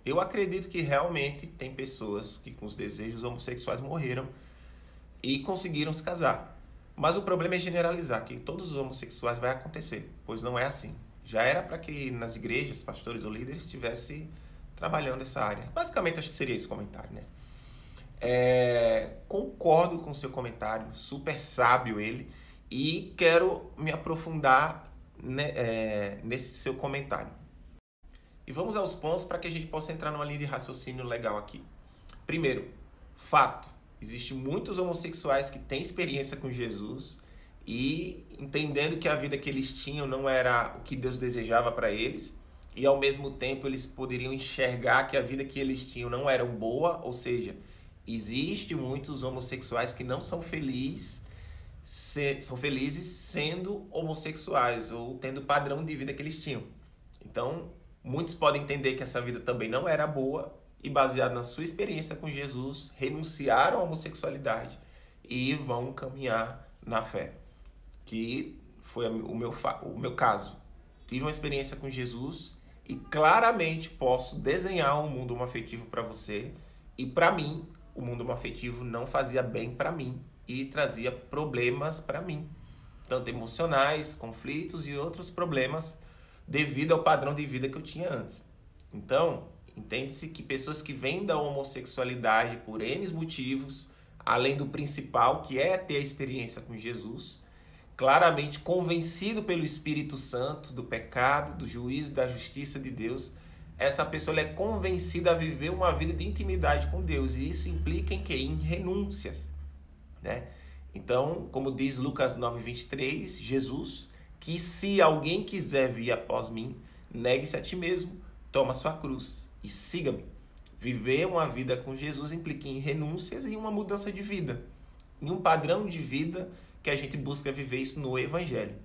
Eu acredito que realmente tem pessoas que com os desejos homossexuais morreram e conseguiram se casar. Mas o problema é generalizar que todos os homossexuais vai acontecer, pois não é assim. Já era para que nas igrejas, pastores ou líderes estivessem trabalhando essa área. Basicamente, acho que seria esse o comentário, né? Concordo com o seu comentário, super sábio ele, e quero me aprofundar, né, nesse seu comentário. E vamos aos pontos para que a gente possa entrar numa linha de raciocínio legal aqui. Primeiro, fato. Existem muitos homossexuais que têm experiência com Jesus e entendendo que a vida que eles tinham não era o que Deus desejava para eles, e ao mesmo tempo eles poderiam enxergar que a vida que eles tinham não era boa, ou seja, existem muitos homossexuais que não são felizes, são felizes sendo homossexuais ou tendo o padrão de vida que eles tinham. Então, muitos podem entender que essa vida também não era boa e, baseado na sua experiência com Jesus, renunciaram à homossexualidade e vão caminhar na fé. Que foi o meu caso. Tive uma experiência com Jesus e claramente posso desenhar um mundo homoafetivo para você. E para mim, o mundo homoafetivo não fazia bem para mim e trazia problemas para mim, tanto emocionais, conflitos e outros problemas devido ao padrão de vida que eu tinha antes. Então, entende-se que pessoas que vêm da homossexualidade por N motivos, além do principal, que é ter a experiência com Jesus, claramente convencido pelo Espírito Santo do pecado, do juízo, da justiça de Deus, essa pessoa é convencida a viver uma vida de intimidade com Deus. E isso implica em quê? Em renúncias, né? Então, como diz Lucas 9:23, Jesus, que se alguém quiser vir após mim, negue-se a ti mesmo, toma sua cruz e siga-me. Viver uma vida com Jesus implica em renúncias e uma mudança de vida, em um padrão de vida que a gente busca viver isso no Evangelho.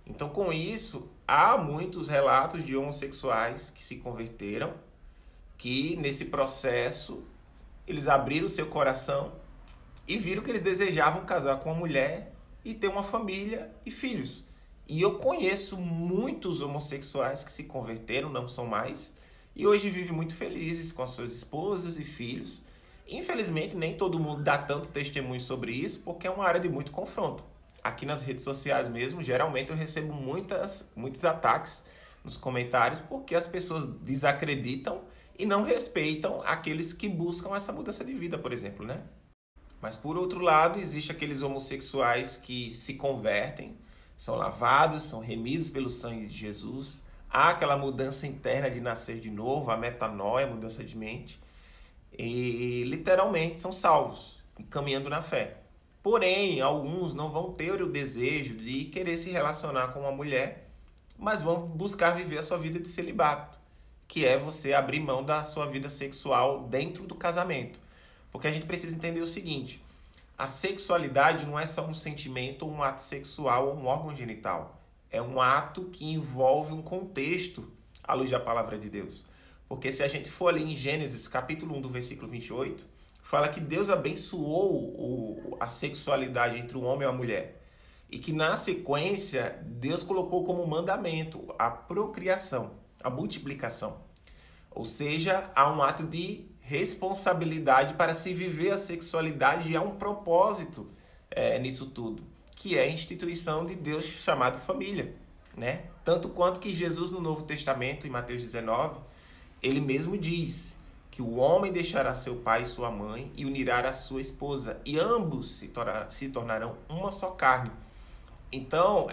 Então, com isso, há muitos relatos de homossexuais que se converteram, que nesse processo eles abriram o seu coração e viram que eles desejavam casar com uma mulher e ter uma família e filhos. E eu conheço muitos homossexuais que se converteram, não são mais, e hoje vivem muito felizes com as suas esposas e filhos. Infelizmente, nem todo mundo dá tanto testemunho sobre isso, porque é uma área de muito confronto. Aqui nas redes sociais mesmo, geralmente eu recebo muitos ataques nos comentários, porque as pessoas desacreditam e não respeitam aqueles que buscam essa mudança de vida, por exemplo, né? Mas por outro lado, existe aqueles homossexuais que se convertem, são lavados, são remidos pelo sangue de Jesus. Há aquela mudança interna de nascer de novo, a metanoia, mudança de mente. E literalmente são salvos, caminhando na fé. Porém, alguns não vão ter o desejo de querer se relacionar com uma mulher, mas vão buscar viver a sua vida de celibato, que é você abrir mão da sua vida sexual dentro do casamento. Porque a gente precisa entender o seguinte: a sexualidade não é só um sentimento, um ato sexual ou um órgão genital. É um ato que envolve um contexto à luz da palavra de Deus. Porque se a gente for ali em Gênesis, capítulo 1, do versículo 28, fala que Deus abençoou a sexualidade entre o homem e a mulher. E que na sequência, Deus colocou como mandamento a procriação, a multiplicação. Ou seja, há um ato de responsabilidade para se viver a sexualidade e há um propósito nisso tudo, que é a instituição de Deus chamado família, né? Tanto quanto que Jesus no Novo Testamento, em Mateus 19, ele mesmo diz que o homem deixará seu pai e sua mãe e unirá a sua esposa, e ambos se tornarão uma só carne. Então,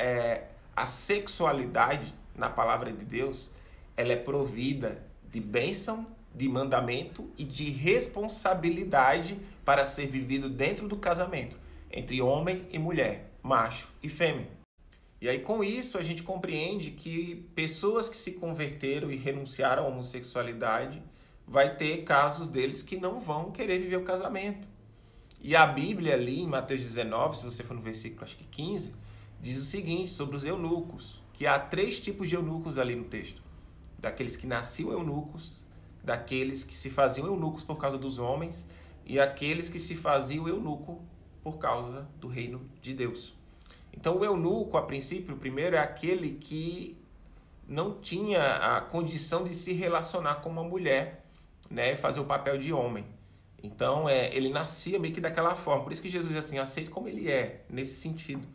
a sexualidade, na palavra de Deus, ela é provida de bênção, de mandamento e de responsabilidade para ser vivido dentro do casamento, entre homem e mulher, macho e fêmea. E aí, com isso, a gente compreende que pessoas que se converteram e renunciaram à homossexualidade, vai ter casos deles que não vão querer viver o casamento. E a Bíblia ali, em Mateus 19, se você for no versículo acho que 15, diz o seguinte sobre os eunucos, que há 3 tipos de eunucos ali no texto. Daqueles que nasciam eunucos, daqueles que se faziam eunucos por causa dos homens e aqueles que se faziam eunuco por causa do reino de Deus. Então, o eunuco, a princípio, o primeiro é aquele que não tinha a condição de se relacionar com uma mulher, né, e fazer o papel de homem. Então, ele nascia meio que daquela forma. Por isso que Jesus diz assim, aceite como ele é, nesse sentido.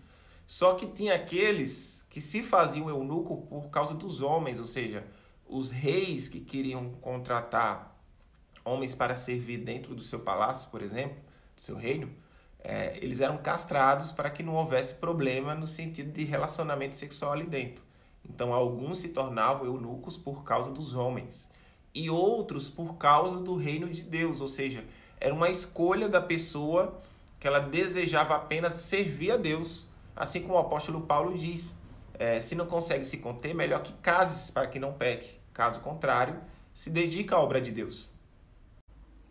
Só que tinha aqueles que se faziam eunuco por causa dos homens, ou seja, os reis que queriam contratar homens para servir dentro do seu palácio, por exemplo, do seu reino, eles eram castrados para que não houvesse problema no sentido de relacionamento sexual ali dentro. Então, alguns se tornavam eunucos por causa dos homens e outros por causa do reino de Deus, ou seja, era uma escolha da pessoa que ela desejava apenas servir a Deus, assim como o apóstolo Paulo diz, se não consegue se conter, melhor que case-se para que não peque, caso contrário, se dedica à obra de Deus.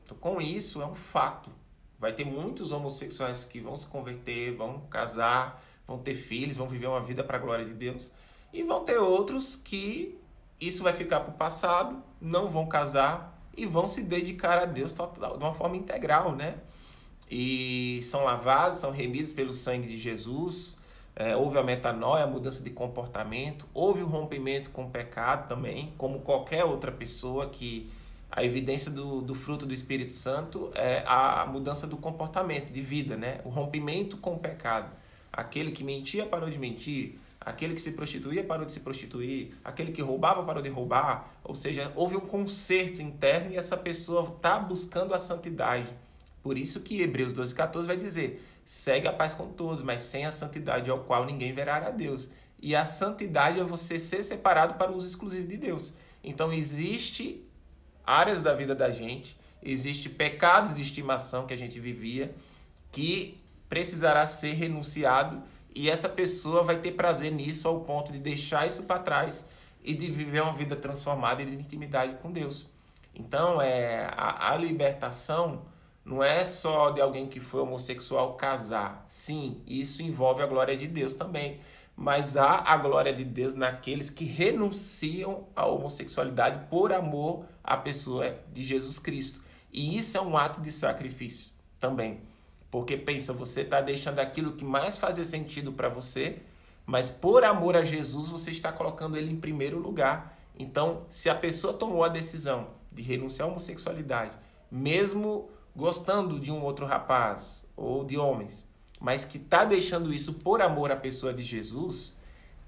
Então, com isso, é um fato. Vai ter muitos homossexuais que vão se converter, vão casar, vão ter filhos, vão viver uma vida para a glória de Deus. E vão ter outros que isso vai ficar para o passado, não vão casar e vão se dedicar a Deus de uma forma integral, né? E são lavados, são remidos pelo sangue de Jesus. Houve a metanoia, a mudança de comportamento. Houve o rompimento com o pecado também, como qualquer outra pessoa que... A evidência do fruto do Espírito Santo é a mudança do comportamento, de vida, né? O rompimento com o pecado. Aquele que mentia parou de mentir, aquele que se prostituía parou de se prostituir, aquele que roubava parou de roubar. Ou seja, houve um conserto interno e essa pessoa está buscando a santidade. Por isso que Hebreus 12:14 vai dizer, segue a paz com todos, mas sem a santidade ao qual ninguém verá a Deus. E a santidade é você ser separado para o uso exclusivo de Deus. Então existe áreas da vida da gente, existe pecados de estimação que a gente vivia, que precisará ser renunciado e essa pessoa vai ter prazer nisso ao ponto de deixar isso para trás e de viver uma vida transformada e de intimidade com Deus. Então, a libertação não é só de alguém que foi homossexual casar. Sim, isso envolve a glória de Deus também. Mas há a glória de Deus naqueles que renunciam à homossexualidade por amor à pessoa de Jesus Cristo. E isso é um ato de sacrifício também. Porque pensa, você está deixando aquilo que mais fazia sentido para você, mas por amor a Jesus você está colocando ele em primeiro lugar. Então, se a pessoa tomou a decisão de renunciar à homossexualidade, mesmo gostando de um outro rapaz ou de homens, mas que está deixando isso por amor à pessoa de Jesus,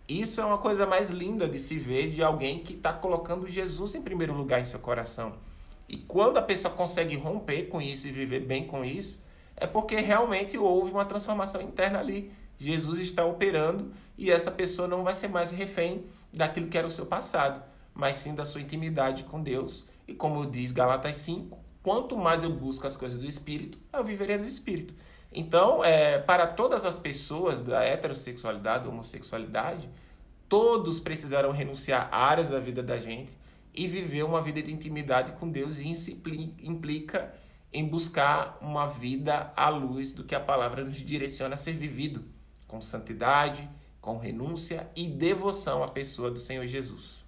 isso é uma coisa mais linda de se ver de alguém que está colocando Jesus em primeiro lugar em seu coração. E quando a pessoa consegue romper com isso e viver bem com isso, é porque realmente houve uma transformação interna ali. Jesus está operando e essa pessoa não vai ser mais refém daquilo que era o seu passado, mas sim da sua intimidade com Deus. E como diz Gálatas 5, quanto mais eu busco as coisas do Espírito, eu viverei do Espírito. Então, para todas as pessoas da heterossexualidade, da homossexualidade, todos precisarão renunciar a áreas da vida da gente e viver uma vida de intimidade com Deus. E isso implica em buscar uma vida à luz do que a palavra nos direciona a ser vivido, com santidade, com renúncia e devoção à pessoa do Senhor Jesus.